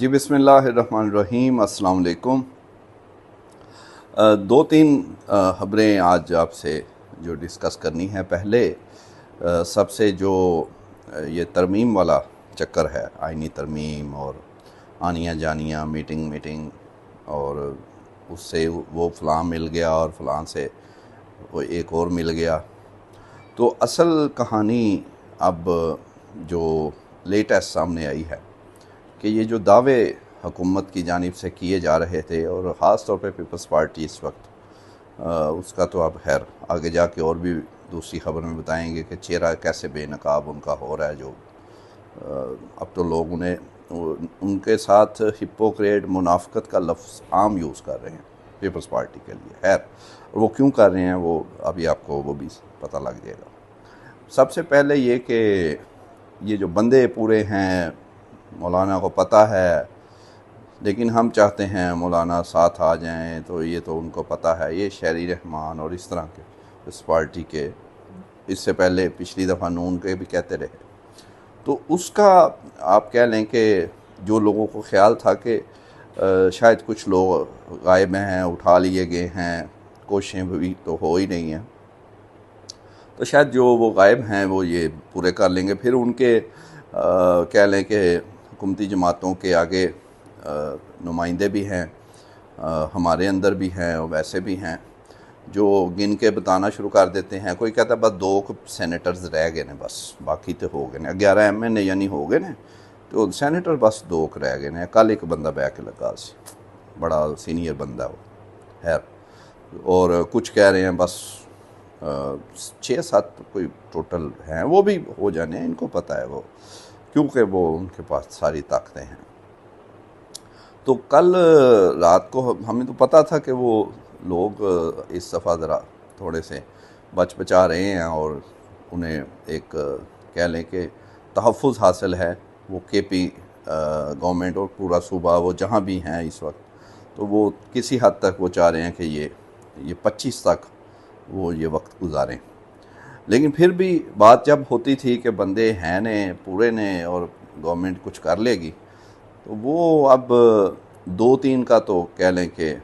جی بسم اللہ الرحمن الرحیم، السلام علیکم۔ دو تین خبریں آج آپ سے جو ڈسکس کرنی ہے۔ پہلے سب سے جو یہ ترمیم والا چکر ہے، آئینی ترمیم اور آنیاں جانیاں، میٹنگ اور اس سے وہ فلاں مل گیا اور فلاں سے وہ ایک اور مل گیا، تو اصل کہانی اب جو لیٹسٹ سامنے آئی ہے کہ یہ جو دعوے حکومت کی جانب سے کیے جا رہے تھے، اور خاص طور پہ پیپلز پارٹی اس وقت اس کا تو اب خیر آگے جا کے اور بھی دوسری خبر میں بتائیں گے کہ چہرہ کیسے بے نقاب ان کا ہو رہا ہے، جو اب تو لوگ انہیں ان کے ساتھ ہپوکریٹ، منافقت کا لفظ عام یوز کر رہے ہیں پیپلز پارٹی کے لیے۔ خیر وہ کیوں کر رہے ہیں وہ ابھی آپ کو وہ بھی پتہ لگ جائے گا۔ سب سے پہلے یہ کہ یہ جو بندے پورے ہیں، مولانا کو پتہ ہے لیکن ہم چاہتے ہیں مولانا ساتھ آ جائیں، تو یہ تو ان کو پتہ ہے، یہ شہری رحمان اور اس طرح کے اس پارٹی کے، اس سے پہلے پچھلی دفعہ نون کے بھی کہتے رہے، تو اس کا آپ کہہ لیں کہ جو لوگوں کو خیال تھا کہ شاید کچھ لوگ غائب ہیں، اٹھا لیے گئے ہیں، کوششیں بھی تو ہو ہی نہیں ہیں، تو شاید جو وہ غائب ہیں وہ یہ پورے کر لیں گے۔ پھر ان کے کہہ لیں کہ حکومتی جماعتوں کے آگے نمائندے بھی ہیں، ہمارے اندر بھی ہیں اور ویسے بھی ہیں، جو گن کے بتانا شروع کر دیتے ہیں۔ کوئی کہتا ہے بس 2 سینیٹرز رہ گئے نے، بس باقی تو ہو گئے نے، 11 ایم این اے یعنی ہو گئے نے، تو سینیٹر بس 2 رہ گئے نے۔ کل ایک بندہ بہ کے لگا سی، بڑا سینئر بندہ وہ، خیر، اور کچھ کہہ رہے ہیں بس 6-7 کوئی ٹوٹل ہیں، وہ بھی ہو جانے ہیں، ان کو پتہ ہے وہ، کیونکہ وہ ان کے پاس ساری طاقتیں ہیں۔ تو کل رات کو ہمیں تو پتہ تھا کہ وہ لوگ اس دفعہ ذرا تھوڑے سے بچ بچا رہے ہیں، اور انہیں ایک کہہ لیں کہ تحفظ حاصل ہے، وہ کے پی گورنمنٹ اور پورا صوبہ وہ جہاں بھی ہیں اس وقت، تو وہ کسی حد تک وہ چاہ رہے ہیں کہ یہ 25 تک وہ یہ وقت گزاریں۔ لیکن پھر بھی بات جب ہوتی تھی کہ بندے ہیں نے پورے نے اور گورنمنٹ کچھ کر لے گی، تو وہ اب 2-3 کا تو کہہ لیں کہ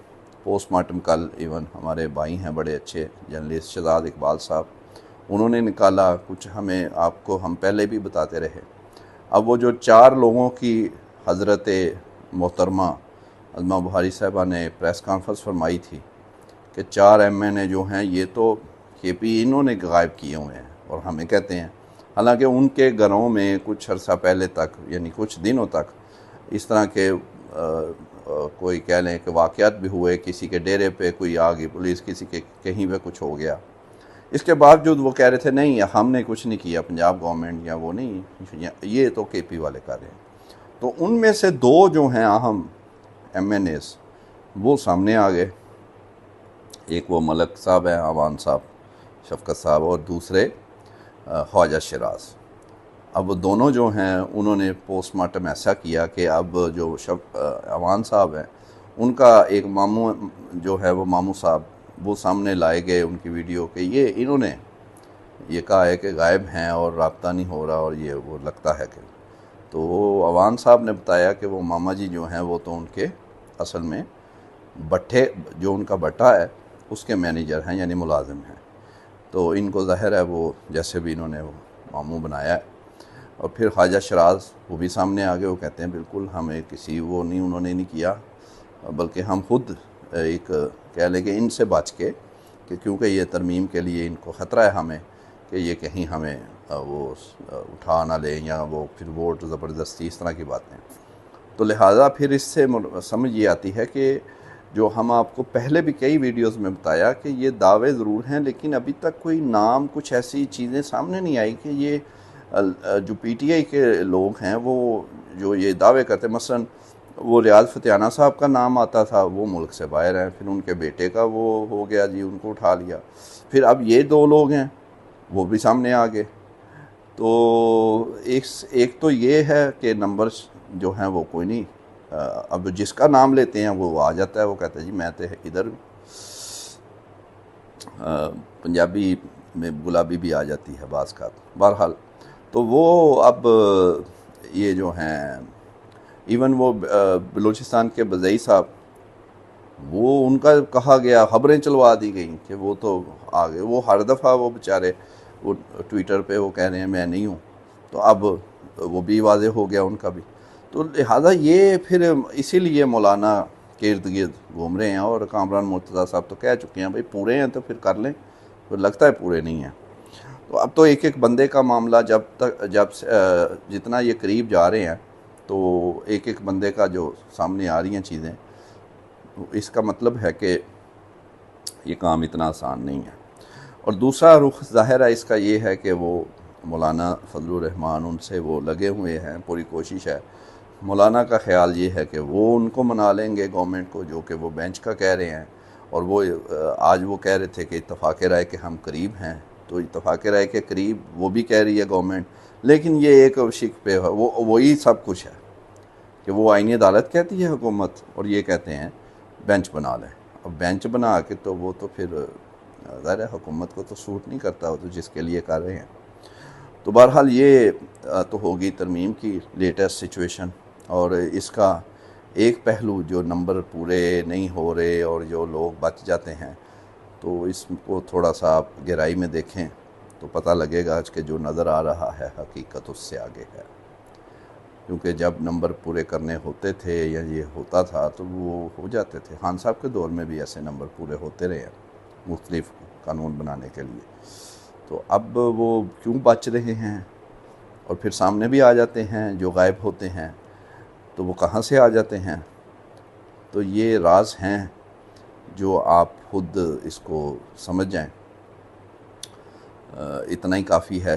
پوسٹ مارٹم کل ایون ہمارے بھائی ہیں بڑے اچھے جرنلسٹ شہزاد اقبال صاحب، انہوں نے نکالا کچھ، ہمیں آپ کو ہم پہلے بھی بتاتے رہے۔ اب وہ جو 4 لوگوں کی حضرت محترمہ عظمہ بخاری صاحبہ نے پریس کانفرنس فرمائی تھی کہ 4 ایم این اے جو ہیں یہ تو کے پی انہوں نے غائب کیے ہوئے ہیں اور ہمیں کہتے ہیں، حالانکہ ان کے گھروں میں کچھ عرصہ پہلے تک یعنی کچھ دنوں تک اس طرح کے کوئی کہہ لیں کہ واقعات بھی ہوئے، کسی کے ڈیرے پہ کوئی آ گئی پولیس، کسی کے کہیں پہ کچھ ہو گیا، اس کے باوجود وہ کہہ رہے تھے نہیں ہم نے کچھ نہیں کیا، پنجاب گورنمنٹ یا وہ نہیں، یہ تو کے پی والے کر رہے ہیں۔ تو ان میں سے 2 جو ہیں اہم ایم این ایز وہ سامنے آ گئے، ایک وہ ملک صاحب ہیں عوان صاحب شفقت صاحب، اور دوسرے خواجہ شیراز۔ اب وہ دونوں جو ہیں انہوں نے پوسٹ مارٹم ایسا کیا کہ اب جو عوان صاحب ہیں ان کا ایک ماموں جو ہے وہ ماموں صاحب وہ سامنے لائے گئے ان کی ویڈیو کہ یہ انہوں نے یہ کہا ہے کہ غائب ہیں اور رابطہ نہیں ہو رہا، اور یہ وہ لگتا ہے کہ، تو عوان صاحب نے بتایا کہ وہ ماما جی جو ہیں وہ تو ان کے اصل میں بٹھے جو ان کا بٹا ہے اس کے مینیجر ہیں یعنی ملازم ہیں، تو ان کو ظاہر ہے وہ جیسے بھی انہوں نے وہ ماموں بنایا ہے۔ اور پھر خواجہ شیراز وہ بھی سامنے آگے، وہ کہتے ہیں بالکل ہمیں کسی وہ نہیں انہوں نے نہیں کیا، بلکہ ہم خود ایک کہہ لیں کہ ان سے بچ کے کہ کیونکہ یہ ترمیم کے لیے ان کو خطرہ ہے ہمیں کہ یہ کہیں ہمیں وہ اٹھا نہ لیں یا وہ پھر ووٹ زبردستی اس طرح کی باتیں، تو لہٰذا پھر اس سے سمجھ یہ آتی ہے کہ جو ہم آپ کو پہلے بھی کئی ویڈیوز میں بتایا کہ یہ دعوے ضرور ہیں لیکن ابھی تک کوئی نام کچھ ایسی چیزیں سامنے نہیں آئی کہ یہ جو پی ٹی آئی کے لوگ ہیں وہ جو یہ دعوے کرتے، مثلا وہ ریاض فتیانہ صاحب کا نام آتا تھا، وہ ملک سے باہر ہیں، پھر ان کے بیٹے کا وہ ہو گیا جی ان کو اٹھا لیا، پھر اب یہ 2 لوگ ہیں وہ بھی سامنے آ گئے، تو ایک تو یہ ہے کہ نمبر جو ہیں وہ کوئی نہیں، اب جس کا نام لیتے ہیں وہ آ جاتا ہے، وہ کہتا ہے جی میں تو ادھر، پنجابی میں گلابی بھی آ جاتی ہے بعض کا، بہرحال تو وہ اب یہ جو ہیں ایون وہ بلوچستان کے بزئی صاحب، وہ ان کا کہا گیا، خبریں چلوا دی گئیں کہ وہ تو آگے، وہ ہر دفعہ وہ بیچارے وہ ٹویٹر پہ وہ کہہ رہے ہیں میں نہیں ہوں، تو اب وہ بھی واضح ہو گیا ان کا بھی. تو لہٰذا یہ پھر اسی لیے مولانا کے ارد گرد گھوم رہے ہیں. اور کامران مرتضیٰ صاحب تو کہہ چکے ہیں بھائی پورے ہیں تو پھر کر لیں، تو لگتا ہے پورے نہیں ہیں. تو اب تو ایک ایک بندے کا معاملہ جب جتنا یہ قریب جا رہے ہیں تو ایک ایک بندے کا جو سامنے آ رہی ہیں چیزیں، اس کا مطلب ہے کہ یہ کام اتنا آسان نہیں ہے. اور دوسرا رخ ظاہر ہے اس کا یہ ہے کہ وہ مولانا فضل الرحمان ان سے وہ لگے ہوئے ہیں، پوری کوشش ہے. مولانا کا خیال یہ ہے کہ وہ ان کو منا لیں گے گورنمنٹ کو، جو کہ وہ بینچ کا کہہ رہے ہیں. اور وہ آج وہ کہہ رہے تھے کہ اتفاق رائے کہ ہم قریب ہیں، تو اتفاق رائے کے قریب وہ بھی کہہ رہی ہے گورنمنٹ. لیکن یہ ایک شک پہ وہی سب کچھ ہے کہ وہ آئینی عدالت کہتی ہے حکومت، اور یہ کہتے ہیں بینچ بنا لیں. اب بینچ بنا کے تو وہ تو پھر ظاہر ہے حکومت کو تو سوٹ نہیں کرتا، وہ تو جس کے لیے کر رہے ہیں. تو بہرحال یہ تو ہوگی ترمیم کی لیٹسٹ سچویشن. اور اس کا ایک پہلو جو نمبر پورے نہیں ہو رہے اور جو لوگ بچ جاتے ہیں، تو اس کو تھوڑا سا آپ گہرائی میں دیکھیں تو پتہ لگے گا کہ جو نظر آ رہا ہے حقیقت اس سے آگے ہے. کیونکہ جب نمبر پورے کرنے ہوتے تھے یا یہ ہوتا تھا تو وہ ہو جاتے تھے. خان صاحب کے دور میں بھی ایسے نمبر پورے ہوتے رہے ہیں مختلف قانون بنانے کے لیے. تو اب وہ کیوں بچ رہے ہیں اور پھر سامنے بھی آ جاتے ہیں جو غائب ہوتے ہیں، تو وہ کہاں سے آ جاتے ہیں؟ تو یہ راز ہیں جو آپ خود اس کو سمجھ جائیں. اتنا ہی کافی ہے.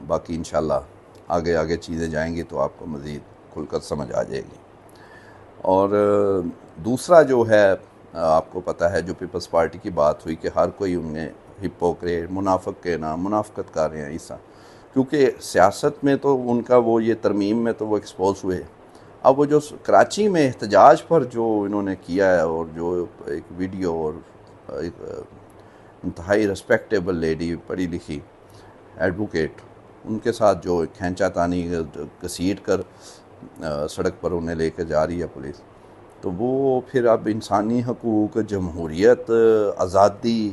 باقی انشاءاللہ آگے آگے چیزیں جائیں گی تو آپ کو مزید کھل کر سمجھ آ جائے گی. اور دوسرا جو ہے، آپ کو پتہ ہے جو پیپلز پارٹی کی بات ہوئی کہ ہر کوئی ان میں ہپوکریٹ، منافق کے نام منافقت کر رہے ہیں عیسیٰ، کیونکہ سیاست میں تو ان کا وہ یہ ترمیم میں تو وہ ایکسپوز ہوئے. اب وہ جو کراچی میں احتجاج پر جو انہوں نے کیا ہے، اور جو ایک ویڈیو، اور ایک انتہائی ریسپیکٹیبل لیڈی پڑھی لکھی ایڈوکیٹ، ان کے ساتھ جو کھینچا تانی گھسیٹ کر سڑک پر انہیں لے کے جا رہی ہے پولیس، تو وہ پھر اب انسانی حقوق، جمہوریت، آزادی،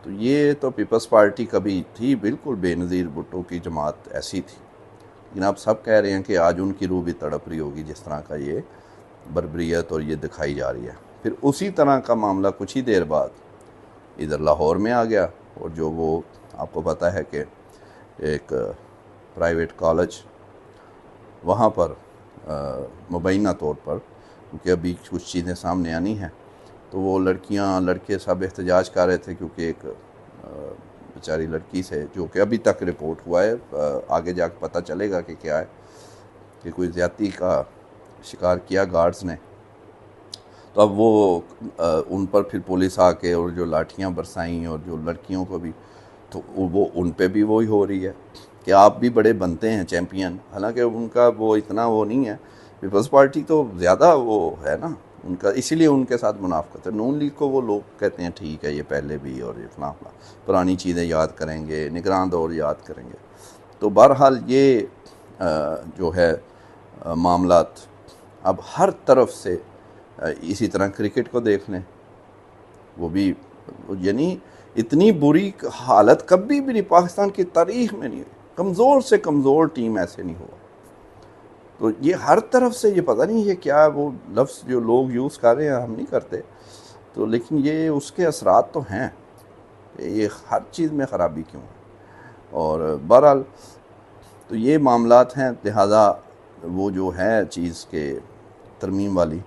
تو یہ تو پیپلز پارٹی کبھی تھی بالکل بے نظیر بھٹو کی جماعت ایسی تھی. لیکن آپ سب کہہ رہے ہیں کہ آج ان کی روح بھی تڑپ رہی ہوگی جس طرح کا یہ بربریت اور یہ دکھائی جا رہی ہے. پھر اسی طرح کا معاملہ کچھ ہی دیر بعد ادھر لاہور میں آ گیا. اور جو وہ آپ کو پتہ ہے کہ ایک پرائیویٹ کالج، وہاں پر مبینہ طور پر، کیونکہ ابھی کچھ چیزیں سامنے آنی ہیں، تو وہ لڑکیاں لڑکے سب احتجاج کر رہے تھے، کیونکہ ایک بیچاری لڑکی سے، جو کہ ابھی تک رپورٹ ہوا ہے، آگے جا کے پتہ چلے گا کہ کیا ہے، کہ کوئی زیادتی کا شکار کیا گارڈز نے. تو اب وہ ان پر پھر پولیس آ کے اور جو لاٹھیاں برسائیں، اور جو لڑکیوں کو بھی، تو وہ ان پہ بھی وہی ہو رہی ہے کہ آپ بھی بڑے بنتے ہیں چیمپئن. حالانکہ ان کا وہ اتنا وہ نہیں ہے. پیپلز پارٹی تو زیادہ وہ ہے نا ان کا، اسی لیے ان کے ساتھ منافقت ہے. نون لیگ کو وہ لوگ کہتے ہیں ٹھیک ہے یہ پہلے بھی، اور یہ فلاں پرانی چیزیں یاد کریں گے، نگراں دور یاد کریں گے. تو بہرحال یہ جو ہے معاملات اب ہر طرف سے، اسی طرح کرکٹ کو دیکھ لیں، وہ بھی یعنی اتنی بری حالت کبھی بھی نہیں پاکستان کی تاریخ میں نہیں ہوئی. کمزور سے کمزور ٹیم ایسے نہیں ہوا. تو یہ ہر طرف سے، یہ پتہ نہیں یہ کیا وہ لفظ جو لوگ یوز کر رہے ہیں ہم نہیں کرتے، تو لیکن یہ اس کے اثرات تو ہیں. یہ ہر چیز میں خرابی کیوں ہے. اور بہرحال تو یہ معاملات ہیں. لہذا وہ جو ہے چیز کے ترمیم والی،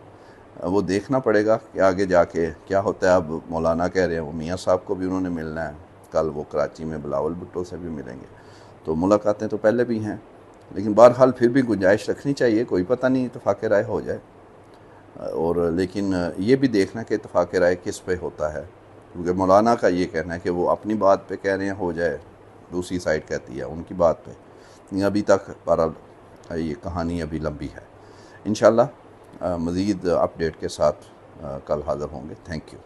وہ دیکھنا پڑے گا کہ آگے جا کے کیا ہوتا ہے. اب مولانا کہہ رہے ہیں وہ میاں صاحب کو بھی انہوں نے ملنا ہے، کل وہ کراچی میں بلاول بھٹو سے بھی ملیں گے. تو ملاقاتیں تو پہلے بھی ہیں، لیکن بہرحال پھر بھی گنجائش رکھنی چاہیے. کوئی پتہ نہیں اتفاق رائے ہو جائے. اور لیکن یہ بھی دیکھنا کہ اتفاق رائے کس پہ ہوتا ہے، کیونکہ مولانا کا یہ کہنا ہے کہ وہ اپنی بات پہ کہہ رہے ہیں ہو جائے، دوسری سائڈ کہتی ہے ان کی بات پہ. ابھی تک بہرحال یہ کہانی ابھی لمبی ہے. انشاءاللہ مزید اپڈیٹ کے ساتھ کل حاضر ہوں گے. Thank you.